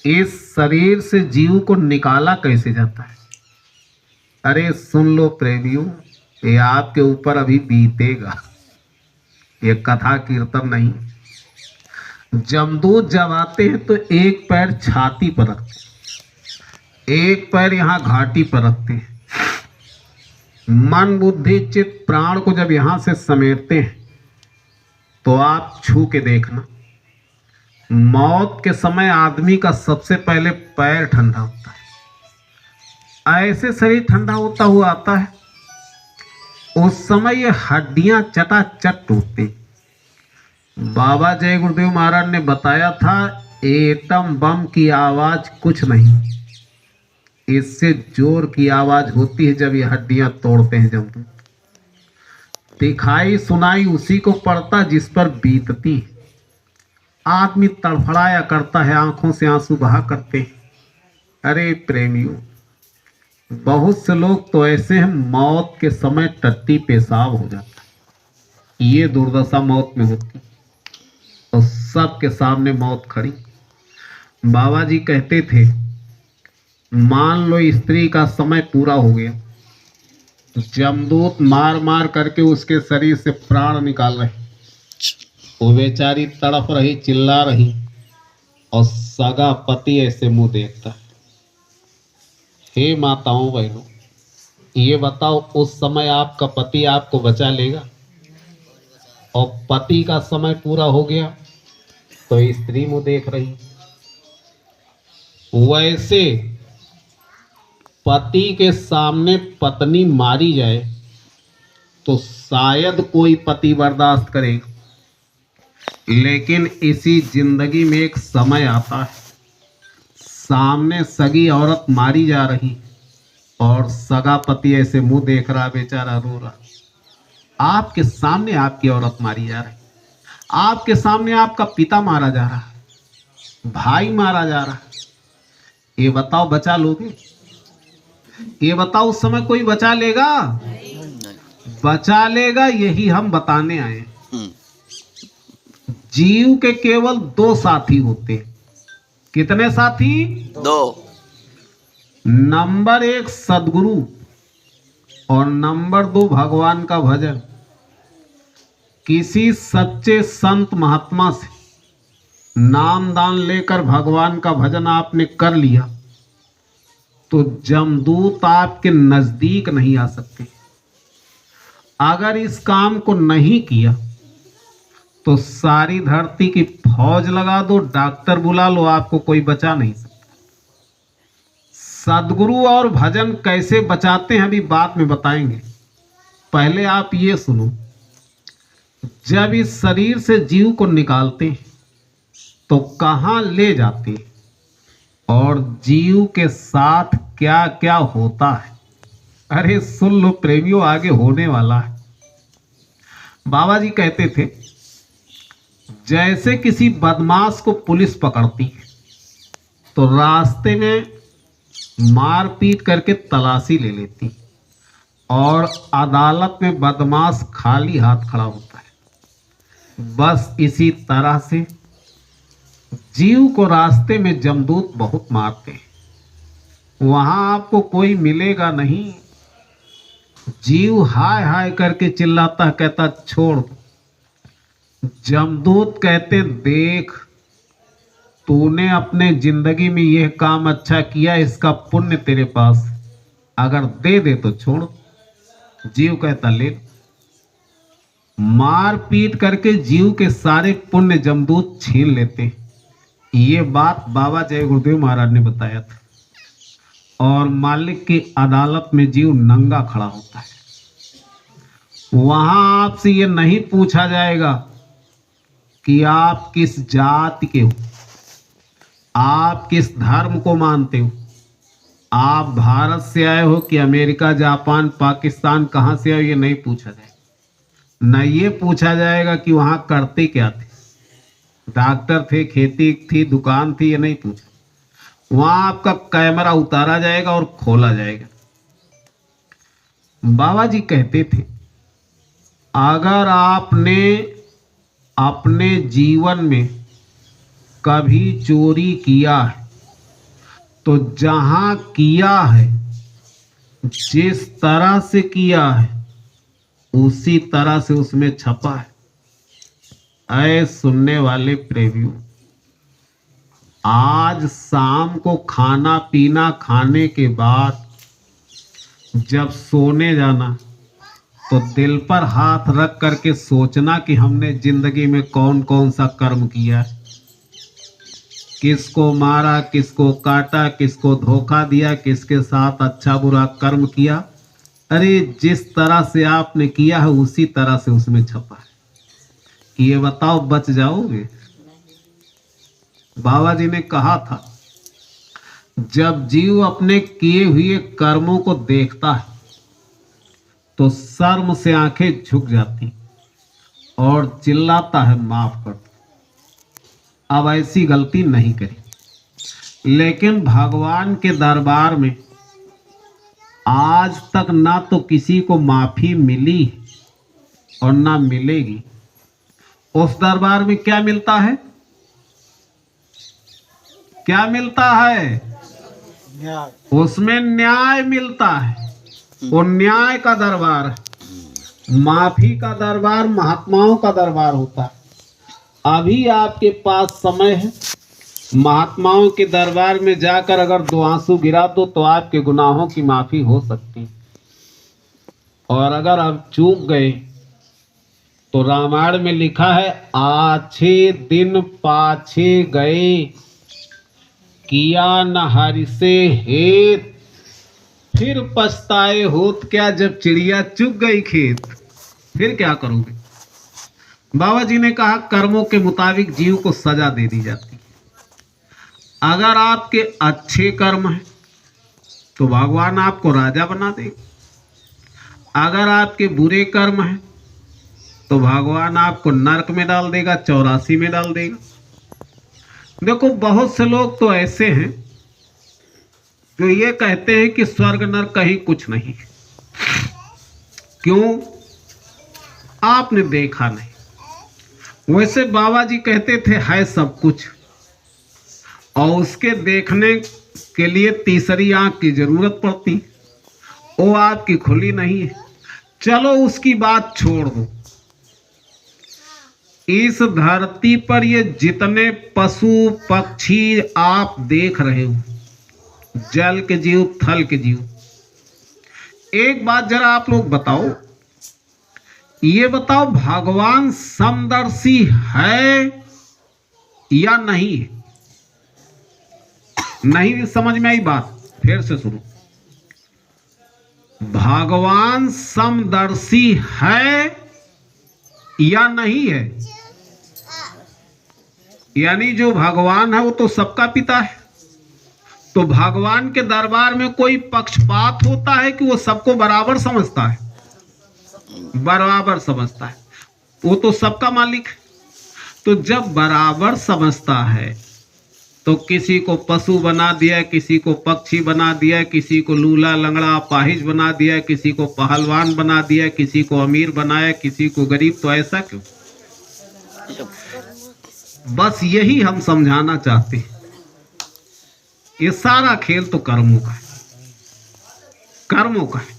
इस शरीर से जीव को निकाला कैसे जाता है? अरे सुन लो प्रेमियों, ये आपके ऊपर अभी बीतेगा, ये कथा कीर्तन नहीं। जमदूत जब आते हैं तो एक पैर छाती पर रखते, एक पैर यहाँ घाटी पर रखते हैं। मन बुद्धि चित्त प्राण को जब यहाँ से समेटते हैं तो आप छू के देखना, मौत के समय आदमी का सबसे पहले पैर ठंडा होता है। ऐसे शरीर ठंडा होता हुआ आता है, उस समय ये हड्डियां चटाचट टूटती। बाबा जय गुरुदेव महाराज ने बताया था, एटम बम की आवाज कुछ नहीं, इससे जोर की आवाज होती है जब ये हड्डियां तोड़ते हैं। जब दिखाई सुनाई उसी को पड़ता जिस पर बीतती। आदमी तड़फड़ाया करता है, आंखों से आंसू बहा करते। अरे प्रेमियों, बहुत से लोग तो ऐसे हैं मौत के समय टट्टी पेशाब हो जाता है। ये दुर्दशा मौत में होती और सबके सामने मौत खड़ी। बाबा जी कहते थे, मान लो स्त्री का समय पूरा हो गया, जमदूत मार मार करके उसके शरीर से प्राण निकाल रहे, वो बेचारी तड़प रही, चिल्ला रही, और सगा पति ऐसे मुंह देखता है। हे माताओं बहनों, ये बताओ उस समय आपका पति आपको बचा लेगा? और पति का समय पूरा हो गया तो स्त्री मुंह देख रही। वैसे पति के सामने पत्नी मारी जाए तो शायद कोई पति बर्दाश्त करेगा, लेकिन इसी जिंदगी में एक समय आता है, सामने सगी औरत मारी जा रही और सगा पति ऐसे मुंह देख रहा, बेचारा रो रहा। आपके सामने आपकी औरत मारी जा रही, आपके सामने आपका पिता मारा जा रहा, भाई मारा जा रहा। ये बताओ बचा लोगे? ये बताओ उस समय कोई बचा लेगा? बचा लेगा? यही हम बताने आए। जीव के केवल दो साथी होते हैं। कितने साथी? दो। नंबर 1 सदगुरु और नंबर 2 भगवान का भजन। किसी सच्चे संत महात्मा से नाम दान लेकर भगवान का भजन आपने कर लिया तो जमदूत आपके नजदीक नहीं आ सकते। अगर इस काम को नहीं किया तो सारी धरती की फौज लगा दो, डॉक्टर बुला लो, आपको कोई बचा नहीं सकता। सदगुरु और भजन कैसे बचाते हैं अभी बाद में बताएंगे। पहले आप ये सुनो, जब इस शरीर से जीव को निकालते हैं तो कहाँ ले जाते हैं और जीव के साथ क्या क्या होता है? अरे सुन लो प्रेमियों, आगे होने वाला है। बाबा जी कहते थे, जैसे किसी बदमाश को पुलिस पकड़ती है तो रास्ते में मारपीट करके तलाशी ले लेती और अदालत में बदमाश खाली हाथ खड़ा होता है। बस इसी तरह से जीव को रास्ते में जमदूत बहुत मारते हैं, वहां आपको कोई मिलेगा नहीं। जीव हाय हाय करके चिल्लाता, कहता छोड़। जमदूत कहते, देख तूने अपने जिंदगी में यह काम अच्छा किया, इसका पुण्य तेरे पास, अगर दे दे तो छोड़। जीव कहता ले। मार पीट करके जीव के सारे पुण्य जमदूत छीन लेते। ये बात बाबा जय गुरुदेव महाराज ने बताया था। और मालिक की अदालत में जीव नंगा खड़ा होता है। वहां आपसे ये नहीं पूछा जाएगा कि आप किस जाति के हो, आप किस धर्म को मानते हो, आप भारत से आए हो कि अमेरिका, जापान, पाकिस्तान, कहां से आए, ये नहीं पूछा जाएगा। न ये पूछा जाएगा कि वहां करते क्या थे, डॉक्टर थे, खेती थी, दुकान थी, ये नहीं पूछा। वहां आपका कैमरा उतारा जाएगा और खोला जाएगा। बाबा जी कहते थे, अगर आपने अपने जीवन में कभी चोरी किया है तो जहां किया है, जिस तरह से किया है, उसी तरह से उसमें छपा है। ऐ सुनने वाले प्रेमियों, आज शाम को खाना पीना खाने के बाद जब सोने जाना तो दिल पर हाथ रख करके सोचना कि हमने जिंदगी में कौन कौन सा कर्म किया है, किसको मारा, किसको काटा, किसको धोखा दिया, किसके साथ अच्छा बुरा कर्म किया। अरे जिस तरह से आपने किया है उसी तरह से उसमें छपा है। कि ये बताओ बच जाओगे? बाबा जी ने कहा था, जब जीव अपने किए हुए कर्मों को देखता है तो शर्म से आंखें झुक जाती और चिल्लाता है, माफ कर दो, अब ऐसी गलती नहीं करी। लेकिन भगवान के दरबार में आज तक ना तो किसी को माफी मिली और ना मिलेगी। उस दरबार में क्या मिलता है? क्या मिलता है? उसमें न्याय मिलता है। वो न्याय का दरबार है। माफी का दरबार महात्माओं का दरबार होता है। अभी आपके पास समय है, महात्माओं के दरबार में जाकर अगर 2 आंसू गिरा दो तो आपके गुनाहों की माफी हो सकती है। और अगर आप चूक गए तो रामायण में लिखा है, आछे दिन पाछे गए, किया न हरि से हेत, फिर पछताए होत क्या, जब चिड़िया चुग गई खेत, फिर क्या करोगे? बाबा जी ने कहा, कर्मों के मुताबिक जीव को सजा दे दी जाती है। अगर आपके अच्छे कर्म हैं तो भगवान आपको राजा बना देगा। अगर आपके बुरे कर्म हैं तो भगवान आपको नरक में डाल देगा, 84 में डाल देगा। देखो, बहुत से लोग तो ऐसे हैं जो ये कहते हैं कि स्वर्ग नरक कहीं कुछ नहीं। क्यों? आपने देखा नहीं। वैसे बाबा जी कहते थे है सब कुछ, और उसके देखने के लिए तीसरी आंख की जरूरत पड़ती, वो आपकी खुली नहीं है। चलो उसकी बात छोड़ दो। इस धरती पर ये जितने पशु पक्षी आप देख रहे हो, जल के जीव, थल के जीव, एक बात जरा आप लोग बताओ, ये बताओ भगवान समदर्शी है या नहीं है? नहीं समझ में आई बात? फिर से सुनो, भगवान समदर्शी है या नहीं है? यानी जो भगवान है वो तो सबका पिता है। तो भगवान के दरबार में कोई पक्षपात होता है कि वो सबको बराबर समझता है? बराबर समझता है। वो तो सबका मालिक है। तो जब बराबर समझता है तो किसी को पशु बना दिया, किसी को पक्षी बना दिया, किसी को लूला लंगड़ा अपाहिज बना दिया, किसी को पहलवान बना दिया, किसी को अमीर बनाया, किसी को गरीब। तो ऐसा क्यों? बस यही हम समझाना चाहते हैं। ये सारा खेल तो कर्मों का है, कर्मों का है।